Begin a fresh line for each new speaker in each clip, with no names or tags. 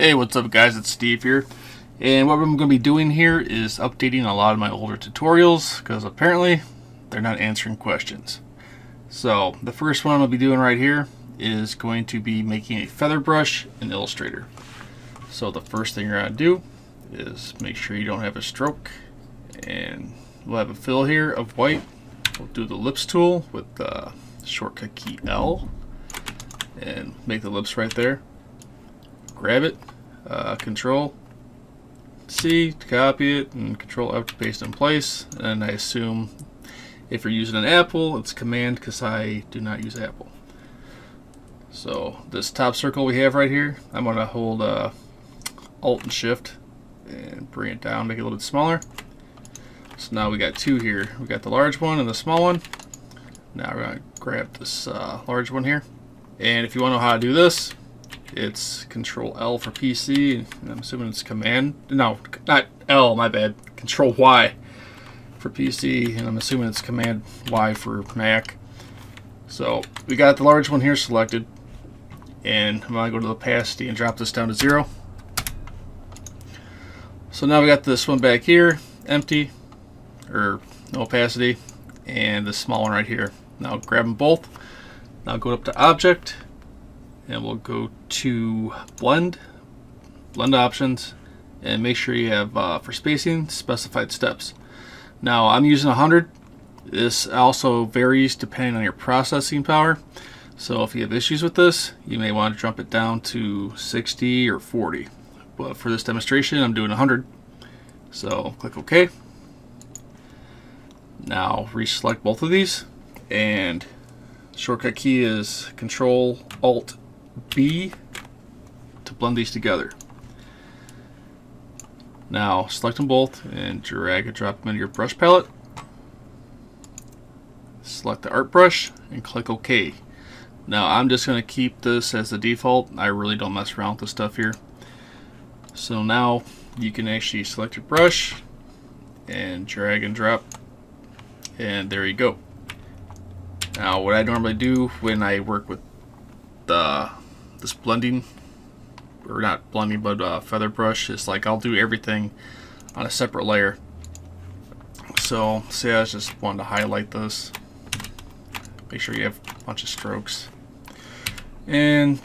Hey, what's up guys, it's Steve here, and what I'm going to be doing here is updating a lot of my older tutorials because apparently they're not answering questions. So the first one I'm going to be doing right here is going to be making a feather brush in Illustrator. So the first thing you're going to do is make sure you don't have a stroke, and we'll have a fill here of white. We'll do the lips tool with the shortcut key L and make the lips right there. Grab it, Control C to copy it, and Control F to paste in place. And I assume if you're using an Apple, it's Command, because I do not use Apple. So this top circle we have right here, I'm going to hold Alt and Shift and bring it down, make it a little bit smaller. So now we got two here. We got the large one and the small one. Now we're going to grab this large one here. And if you want to know how to do this, it's Control L for PC, and I'm assuming it's Command. No, not L, my bad. Control Y for PC, and I'm assuming it's Command Y for Mac. So we got the large one here selected, and I'm going to go to the opacity and drop this down to 0. So now we got this one back here, empty, or no opacity, and this small one right here. Now grab them both. Now go up to Object, and we'll go to Blend Options, and make sure you have, for spacing, specified steps. Now I'm using 100. This also varies depending on your processing power. So if you have issues with this, you may want to jump it down to 60 or 40. But for this demonstration, I'm doing 100. So click OK. Now reselect both of these, and shortcut key is Control Alt B to blend these together. Now select them both and drag and drop them into your brush palette. Select the art brush and click OK. Now I'm just going to keep this as the default. I really don't mess around with this stuff here. So now you can actually select your brush and drag and drop, and there you go. Now what I normally do when I work with this blending, or not blending, but feather brush, is like I'll do everything on a separate layer. So say I just wanted to highlight this, make sure you have a bunch of strokes, and so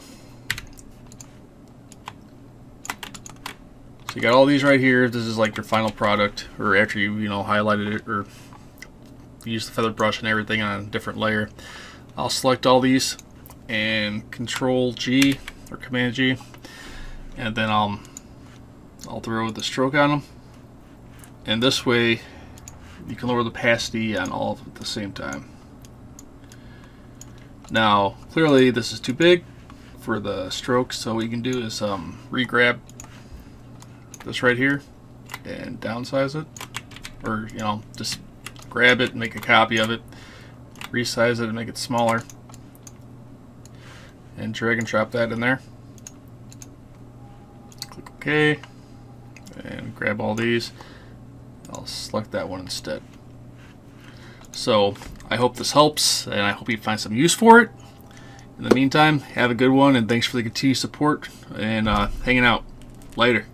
you got all these right here. This is like your final product, or after you highlighted it or use the feather brush and everything on a different layer. I'll select all these and Control G or Command G, and then I'll throw the stroke on them, and this way you can lower the opacity on all of them at the same time. Now clearly this is too big for the strokes, so what you can do is re-grab this right here and downsize it, or just grab it and make a copy of it, resize it and make it smaller, and drag and drop that in there. Click OK, and grab all these. I'll select that one instead. So I hope this helps, and I hope you find some use for it. In the meantime, have a good one, and thanks for the continued support and hanging out. Later.